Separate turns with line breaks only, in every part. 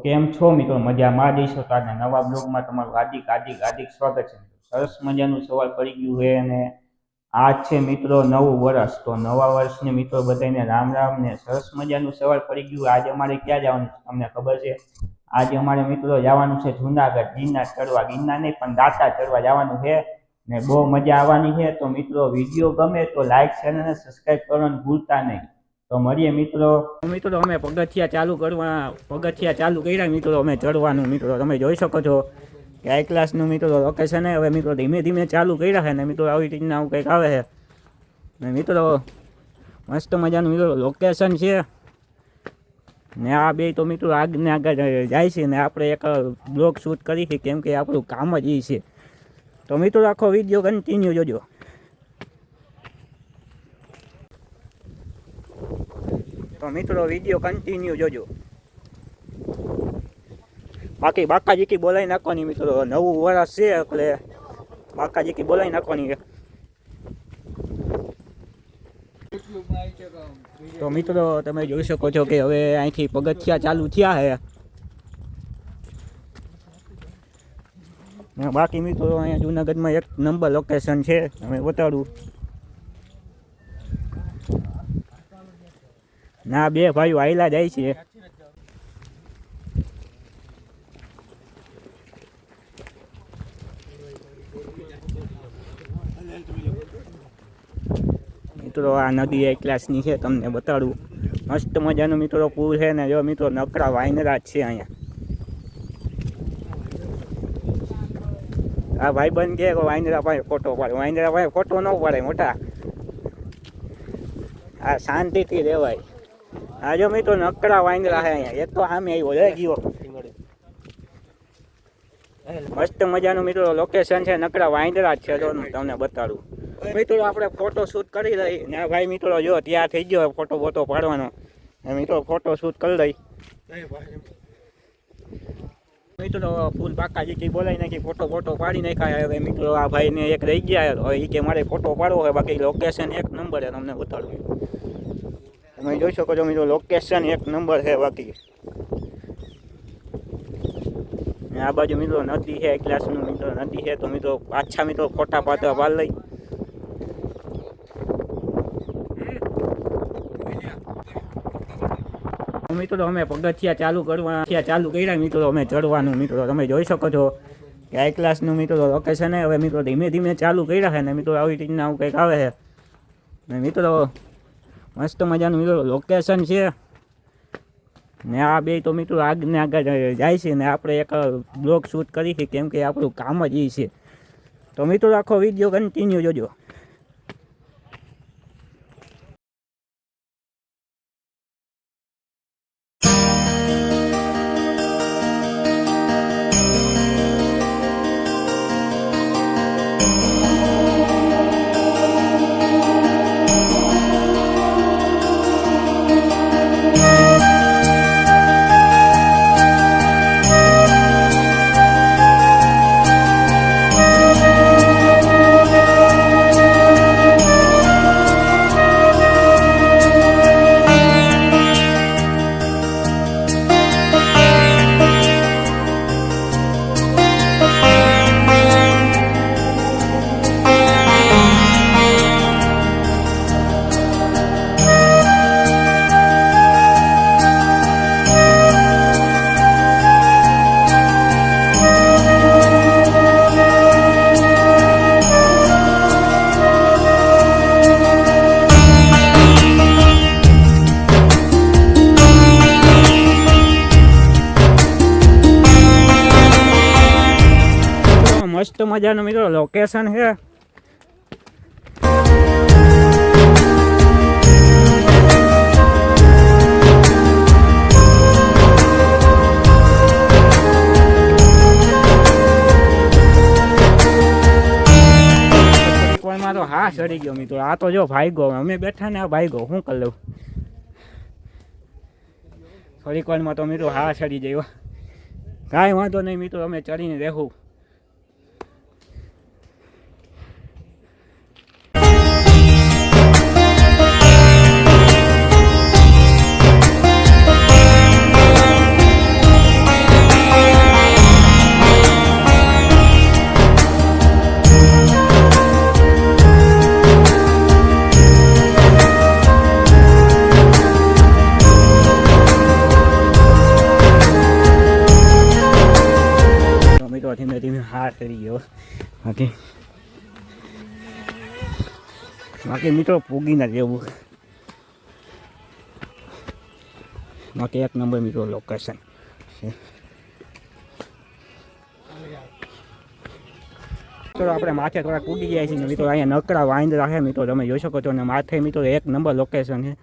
કેમ છો મિત્રો? મજામાં જઈશો તો આજના નવા બ્લોગમાં તમારું હાર્દિક સ્વાગત છે. સરસ મજાનું સવાર પડી ગયું છે અને આજ છે મિત્રો નવું વર્ષ. તો નવા વર્ષને મિત્રો બધાને રામ રામ ને સરસ મજાનું સવાર પડી ગયું. આજે અમારે ક્યાં જવાનું અમને ખબર છે? આજે અમારે મિત્રો જવાનું છે જુનાગઢ ગિરનાર ચડવા. ગિરનાર નહીં પણ દાતા ચડવા જવાનું છે ને બહુ મજા આવવાની છે. તો મિત્રો વિડીયો ગમે તો લાઈક શેર અને સબસ્ક્રાઈબ કરવાનું ભૂલતા નહીં. તો મળીએ મિત્રો. અમે પગથિયા ચાલુ કર્યા મિત્રો. અમે ચડવાનું મિત્રો તમે જોઈ શકો છો કે હાઈ ક્લાસનું મિત્રો લોકેશન છે. હવે મિત્રો ધીમે ધીમે ચાલુ કર્યા છે ને મિત્રો આવી રીતના આવું કંઈક આવે છે ને મિત્રો મસ્ત મજાનું મિત્રો લોકેશન છે ને આ બે તો મિત્રો આગને આગળ જાય છે ને આપણે એક બ્લોગ શૂટ કરી છે કેમ કે આપણું કામ જ એ છે. તો મિત્રો આખો વિડીયો કન્ટિન્યુ જોજો. તો મિત્રો વિડીયો કન્ટિન્યુ જોજો. બાકી બાકાજીકી બોલાવી નાખવાની મિત્રો. નવું વર્ષ છે એટલે બાકાજીકી બોલાવી નાખવાની. તો મિત્રો તમે જોઈ શકો છો કે હવે અહીંથી પગથિયા ચાલુ થયા છે. બાકી મિત્રો અહીંયા જુનાગઢમાં એક નંબર લોકેશન છે તમે બતાડું. ના બે ભાઈઓ આયલા જાય છે. મિત્રો આ નદી એક ક્લાસની છે તમને બતાડું. મસ્ત મજાનો મિત્રો પુલ છે ને જો મિત્રો નકરા વાઇનરા જ છે અહીંયા. આ ભાઈ બંધ કે વાઇનરા પાસે ફોટો પાડે. વાઇનરા પાસે ફોટો ન પાડે મોટા. આ શાંતિથી રહેવાય. આ જો મિત્રો નકરા વાંદરા છે અહીંયા. એક તો આમે આવ્યો રહી ગયો. મસ્ત મજાનું મિત્રો લોકેશન છે. નકરા વાંદરા જ છે તો તમને બતાડું. મિત્રો આપણે ફોટો શૂટ કરી લઈ ને ભાઈ મિત્રો જો તૈયાર થઈ ગયો ફોટો બોટો પાડવાનો. મિત્રો ફોટો શૂટ કરી લઈ મિત્રો. ફૂલ બાકાજી બોલાવી નાખી ફોટો બોટો પાડી નાખ્યા. હવે મિત્રો આ ભાઈને એક રહી ગયા હવે એ કે મારે ફોટો પાડવો હોય. બાકી લોકેશન એક નંબર છે તમને બતાડું. તમે જોઈ શકો છો મિત્રો લોકેશન એક નંબર છે. બાકી આ બાજુ મિત્રો નદી છે ક્લાસનું મિત્રો નદી છે. તો મિત્રો પાછા મિત્રો ફોટા પાડવા પાડ લઈ. મિત્રો અમે પગથિયા ચાલુ કર્યા મિત્રો. અમે ચડવાનું મિત્રો તમે જોઈ શકો છો કે હાઈ ક્લાસનું મિત્રો લોકેશન છે. હવે મિત્રો ધીમે ધીમે ચાલુ કર્યા છે ને મિત્રો આવી રીતના આવું કંઈક આવે છે ને મિત્રો મસ્ત મજાનું મિત્રો લોકેશન છે ને આ બે તો મિત્રો આગને આગળ જાય છે ને આપણે એક બ્લોગ શૂટ કરી છે કેમ કે આપણું કામ જ એ છે. તો મિત્રો આખો વિડીયો કન્ટિન્યુ જોજો. મસ્ત મજાનું મિત્રો લોકેશન છે. કોઈમાં તો હા ચડી ગયો મિત્રો. આ તો જો ભાઈગો અમે બેઠા ને આ ભાઈગો શું કરી લઉં. થોડીક વારમાં તો મિત્રો હા ચડી જાય. કાંઈ વાંધો નહીં મિત્રો અમે ચડીને રહેવું. ધીમે ધીમે હાર કરી ગયો. બાકી મિત્રો પૂગી ના જેવું. બાકી એક નંબર મિત્રો લોકેશન છે. મિત્રો આપણે માથે થોડા કૂદી જાય છે મિત્રો. અહીંયા નકરા વાંદરા છે મિત્રો, તમે જોઈ શકો છો. અને માથે મિત્રો એક નંબર લોકેશન છે.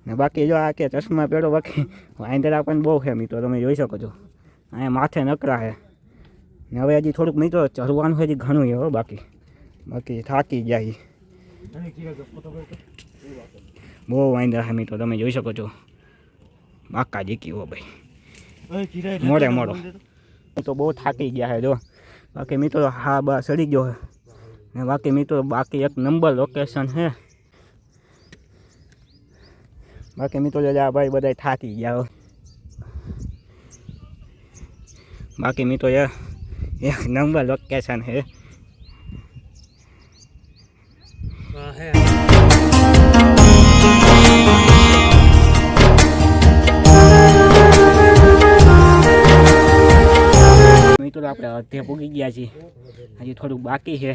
ને બાકી જો આ કે ચશ્મા પહેરો, બાકી વાંદરા પણ બહુ છે મિત્રો, તમે જોઈ શકો છો. અહીંયા માથે નકરા છે. ને હવે હજી થોડુંક મિત્રો ચડવાનું હજી ઘણું છે. બાકી થાકી જાય. બહુ વાંદરા છે મિત્રો, તમે જોઈ શકો છો. બાકા જીકી હો ભાઈ, મોડો તો બહુ થાકી ગયા છે જો. બાકી મિત્રો હા બસ ચડી ગયો છે. ને બાકી મિત્રો બાકી એક નંબર લોકેશન છે. બાકી મિત્રો આ ભાઈ બધા થાકી ગયા. બાકી મિત્રો એક નંબર લોકેશન છે. મિત્રો આપણે અડધે પૂગી ગયા છીએ, હજી થોડુંક બાકી છે.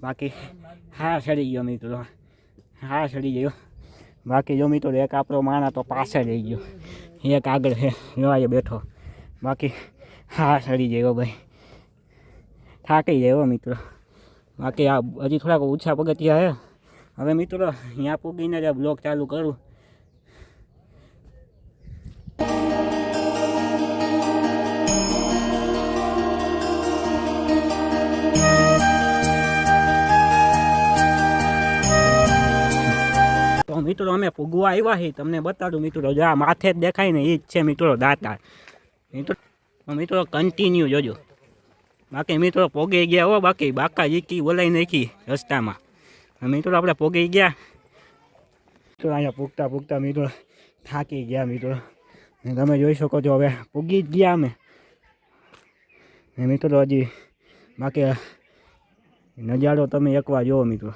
બાકી હા ચડી ગયો મિત્રો, હા ચડી ગયો. બાકી જો મિત્રો એક આપણો માણા તો પાછળ રહી ગયો, એક આગળ છે જોવાય બેઠો. બાકી હા ચડી ગયો ભાઈ, થાકી જાય મિત્રો. બાકી આ હજી થોડાક ઓછા પગથિયા છે. હવે મિત્રો અહીંયા પૂગીને જ બ્લોગ ચાલુ કરું. તો મિત્રો અમે પૂગવા આવ્યા છીએ, તમને બતાડું મિત્રો. જો આ માથે જ દેખાય ને એ જ છે મિત્રો દાતાર. મિત્રો કન્ટિન્યુ જોજો. બાકી મિત્રો પોગી ગયા હો. બાકી બાકા જીકી બોલાઈ નાખી રસ્તામાં. મિત્રો આપણે પોગી ગયા તો અહીંયા પૂગતા મિત્રો થાકી ગયા મિત્રો. ને તમે જોઈ શકો છો હવે પૂગી જ ગયા અમે. ને મિત્રો હજી બાકી નજારો તમે એકવાર જોવો મિત્રો.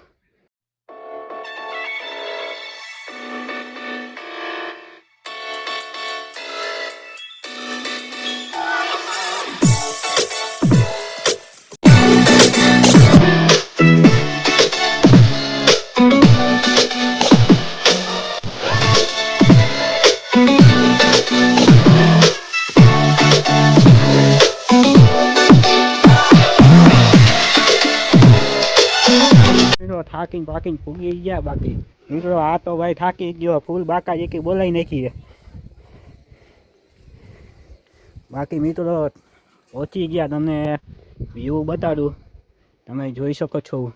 થાકીને ફૂગી ગયા. બાકી મિત્રો આ તો ભાઈ થાકી ગયો, ફૂલ બાકા જેકી બોલાઈ નાખી. બાકી મિત્રો પહોંચી ગયા, તમને વ્યૂ બતાડું, તમે જોઈ શકો છો.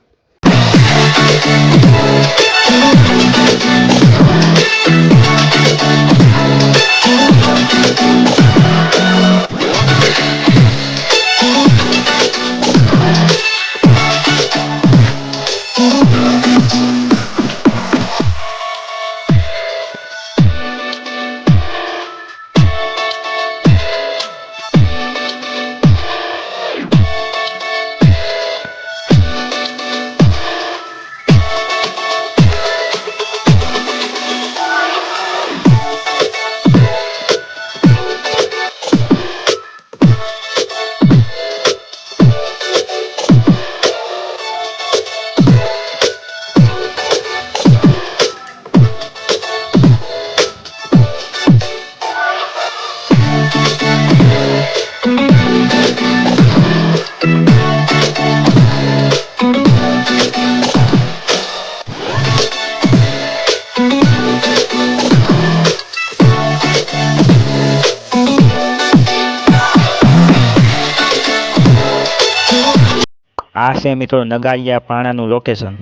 આ છે મિત્રો નગારિયા પાણાનું લોકેશન.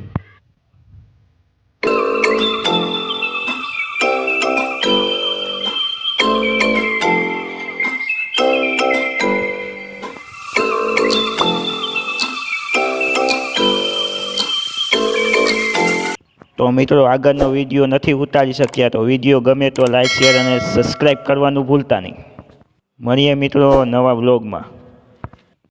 તો મિત્રો આગળનો વિડીયો નથી ઉતારી શક્યા, તો વિડીયો ગમે તો લાઈક શેર અને સબસ્ક્રાઈબ કરવાનું ભૂલતા નહીં. મળીએ મિત્રો નવા વ્લોગમાં.